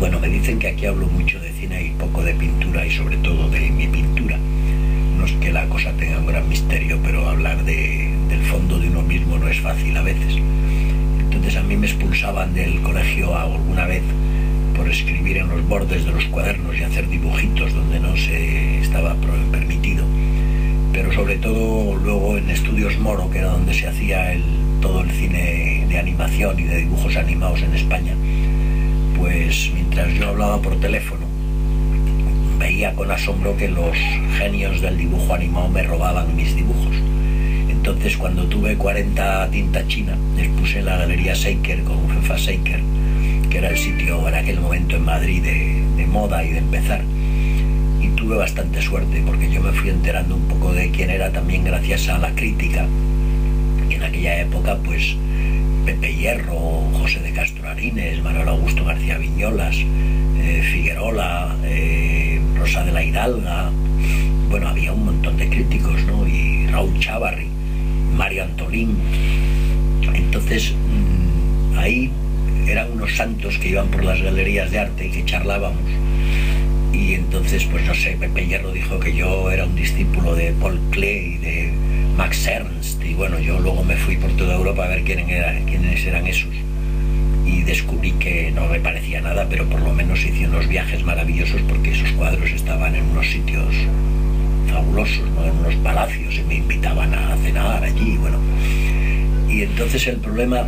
Bueno, me dicen que aquí hablo mucho de cine y poco de pintura, y sobre todo de mi pintura. No es que la cosa tenga un gran misterio, pero hablar del fondo de uno mismo no es fácil a veces. Entonces a mí me expulsaban del colegio alguna vez por escribir en los bordes de los cuadernos y hacer dibujitos donde no se estaba permitido. Pero sobre todo luego en Estudios Moro, que era donde se hacía todo el cine de animación y de dibujos animados en España, pues mientras yo hablaba por teléfono veía con asombro que los genios del dibujo animado me robaban mis dibujos. Entonces, cuando tuve 40 tinta china, les puse en la Galería Seiker con Fefa Seiker, que era el sitio en aquel momento en Madrid de moda y de empezar. Y tuve bastante suerte, porque yo me fui enterando un poco de quién era también gracias a la crítica. Y en aquella época, pues, Pepe Hierro, José de Castro Arines, Manuel Augusto García Viñolas, Figuerola, Rosa de la Hidalga, bueno, había un montón de críticos, ¿no? Y Raúl Chávarri, Mario Antolín. Entonces, ahí eran unos santos que iban por las galerías de arte y que charlábamos. Y entonces, pues no sé, Pepe Hierro dijo que yo era un discípulo de Paul Klee y de Max Ernst, y bueno, yo luego me fui por toda Europa a ver quiénes eran esos, y descubrí que no me parecía nada, pero por lo menos hice unos viajes maravillosos, porque esos cuadros estaban en unos sitios fabulosos, ¿no? En unos palacios, y me invitaban a cenar allí, bueno. Y entonces el problema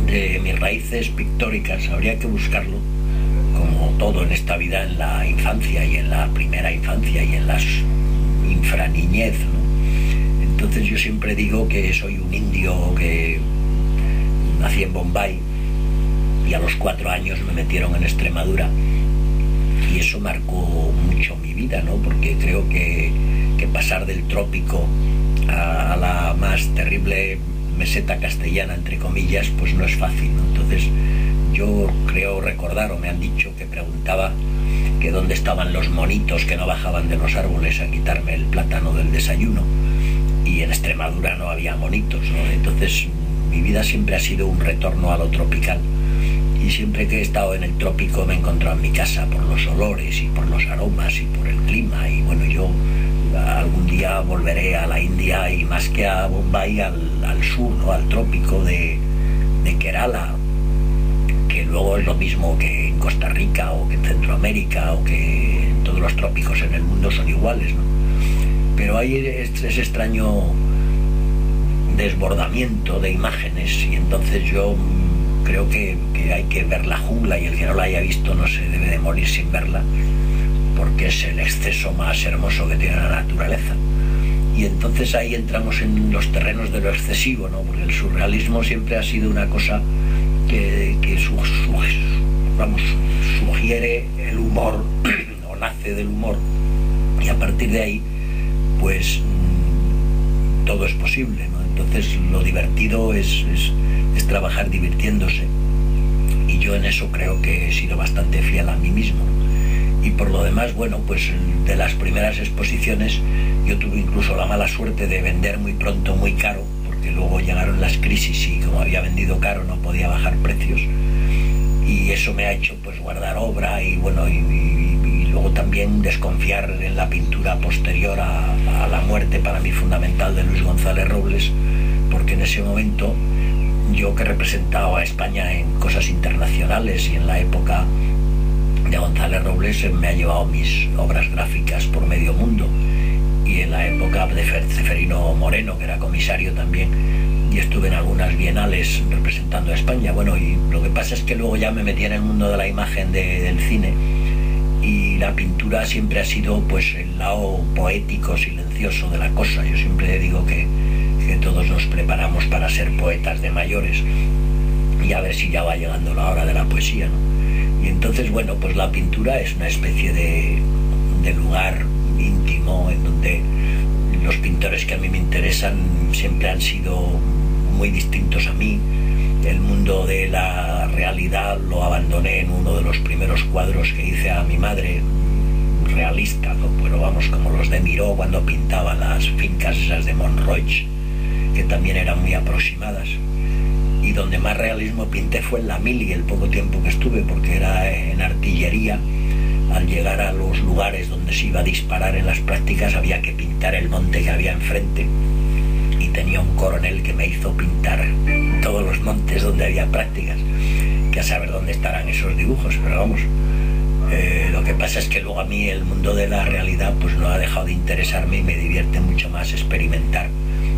de mis raíces pictóricas habría que buscarlo, como todo en esta vida, en la infancia y en la primera infancia y en la infraniñez, ¿no? Entonces yo siempre digo que soy un indio que nací en Bombay y a los 4 años me metieron en Extremadura, y eso marcó mucho mi vida, ¿no? Porque creo que pasar del trópico a la más terrible meseta castellana, entre comillas, pues no es fácil, ¿no? Entonces yo creo recordar, o me han dicho que preguntaba que dónde estaban los monitos que no bajaban de los árboles a quitarme el plátano del desayuno, y en Extremadura no había monitos, ¿no? Entonces mi vida siempre ha sido un retorno a lo tropical, y siempre que he estado en el trópico me he encontrado en mi casa por los olores y por los aromas y por el clima. Y bueno, yo algún día volveré a la India, y más que a Bombay, al sur, ¿no? Al trópico de Kerala, que luego es lo mismo que en Costa Rica o que en Centroamérica o que en todos los trópicos en el mundo son iguales, ¿no? Pero hay ese extraño desbordamiento de imágenes, y entonces yo creo que hay que ver la jungla, y el que no la haya visto no se debe de morir sin verla, porque es el exceso más hermoso que tiene la naturaleza. Y entonces ahí entramos en los terrenos de lo excesivo, ¿no? Porque el surrealismo siempre ha sido una cosa que sugiere el humor o nace del humor, y a partir de ahí pues todo es posible, ¿no? Entonces lo divertido es trabajar divirtiéndose, y yo en eso creo que he sido bastante fiel a mí mismo. Y por lo demás, bueno, pues de las primeras exposiciones yo tuve incluso la mala suerte de vender muy pronto muy caro, porque luego llegaron las crisis y como había vendido caro no podía bajar precios, y eso me ha hecho pues guardar obra, y bueno, y luego también desconfiar en la pintura posterior a la muerte, para mí fundamental, de Luis González Robles, porque en ese momento yo, que representaba a España en cosas internacionales y en la época de González Robles, me ha llevado mis obras gráficas por medio mundo, y en la época de Ceferino Moreno, que era comisario también, y estuve en algunas bienales representando a España. Bueno, y lo que pasa es que luego ya me metí en el mundo de la imagen del cine, y la pintura siempre ha sido pues el lado poético, silencioso de la cosa. Yo siempre digo que todos nos preparamos para ser poetas de mayores, y a ver si ya va llegando la hora de la poesía, ¿no? Y entonces, bueno, pues la pintura es una especie de lugar íntimo, en donde los pintores que a mí me interesan siempre han sido muy distintos a mí. El mundo de la realidad lo abandoné en uno de los primeros cuadros que hice a mi madre, realista, ¿no? Pero vamos, como los de Miró cuando pintaba las fincas esas de Montroig, que también eran muy aproximadas. y donde más realismo pinté fue en la mili, el poco tiempo que estuve, porque era en artillería. Al llegar a los lugares donde se iba a disparar en las prácticas había que pintar el monte que había enfrente, y tenía un coronel que me hizo pintar todos los montes donde había prácticas, que a saber dónde estarán esos dibujos, pero vamos. Lo que pasa es que luego a mí el mundo de la realidad pues no ha dejado de interesarme, y me divierte mucho más experimentar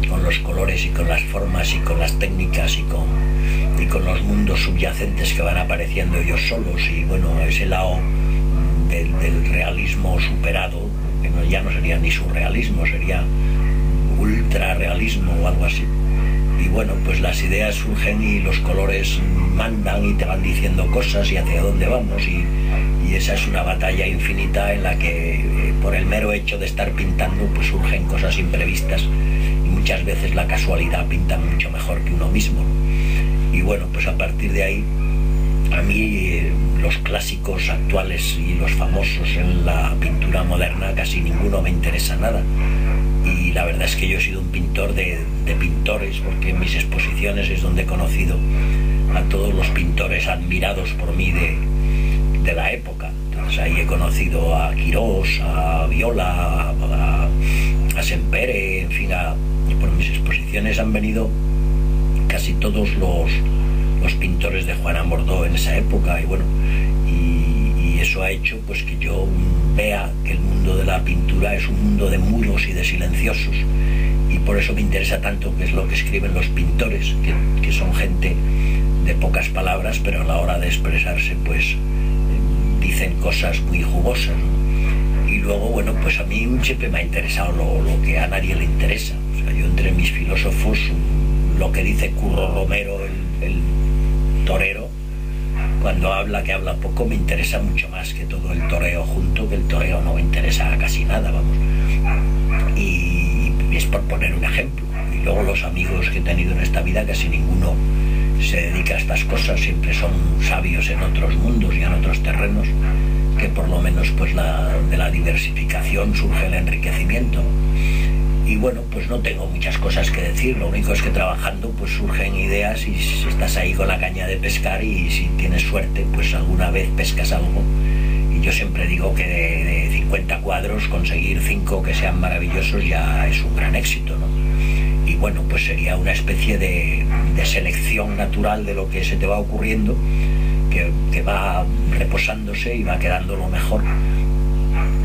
con los colores y con las formas y con las técnicas y con los mundos subyacentes que van apareciendo ellos solos. Y bueno, ese lado del realismo superado, que ya no sería ni surrealismo, sería ultrarrealismo o algo así. Y bueno, pues las ideas surgen y los colores mandan y te van diciendo cosas y hacia dónde vamos, y esa es una batalla infinita en la que por el mero hecho de estar pintando pues surgen cosas imprevistas, y muchas veces la casualidad pinta mucho mejor que uno mismo. Y bueno, pues a partir de ahí, a mí los clásicos actuales y los famosos en la pintura moderna casi ninguno me interesa nada. Y la verdad es que yo he sido un pintor de pintores, porque en mis exposiciones es donde he conocido a todos los pintores admirados por mí de la época. Entonces ahí he conocido a Quirós, a Viola, a Sempere, en fin, por mis exposiciones han venido casi todos los pintores de Juan Amordo en esa época. Y bueno, y eso ha hecho pues que yo vea que el mundo de la pintura es un mundo de muros y de silenciosos, y por eso me interesa tanto qué es lo que escriben los pintores, que son gente de pocas palabras, pero a la hora de expresarse pues dicen cosas muy jugosas. Y luego, bueno, pues a mí siempre me ha interesado lo que a nadie le interesa. O sea, yo entre mis filósofos, lo que dice Curro Romero, el torero, cuando habla, que habla poco, me interesa mucho más que todo el toreo junto, que el toreo no me interesa casi nada, vamos. Y es por poner un ejemplo. Y luego los amigos que he tenido en esta vida, casi ninguno se dedica a estas cosas, siempre son sabios en otros mundos y en otros terrenos, que por lo menos pues de la diversificación surge el enriquecimiento. Y bueno, pues no tengo muchas cosas que decir, lo único es que trabajando pues surgen ideas, y si estás ahí con la caña de pescar, y si tienes suerte pues alguna vez pescas algo. Y yo siempre digo que de 50 cuadros conseguir 5 que sean maravillosos ya es un gran éxito, ¿no? Y bueno, pues sería una especie de selección natural de lo que se te va ocurriendo, que va reposándose y va quedando lo mejor.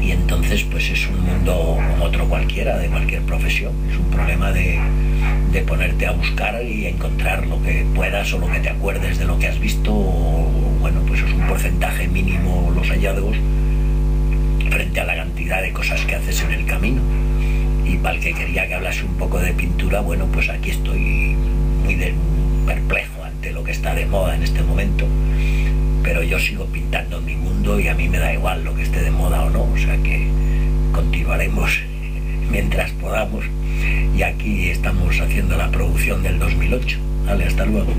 Y entonces pues es un mundo como otro cualquiera, de cualquier profesión. Es un problema de ponerte a buscar y a encontrar lo que puedas, o lo que te acuerdes de lo que has visto, o bueno, pues es un porcentaje mínimo los hallazgos frente a la cantidad de cosas que haces en el camino. Y para el que quería que hablase un poco de pintura, bueno, pues aquí estoy muy perplejo ante lo que está de moda en este momento, pero yo sigo pintando mi mundo y a mí me da igual lo que esté de moda o no, o sea que continuaremos mientras podamos, y aquí estamos haciendo la producción del 2008. Vale, hasta luego.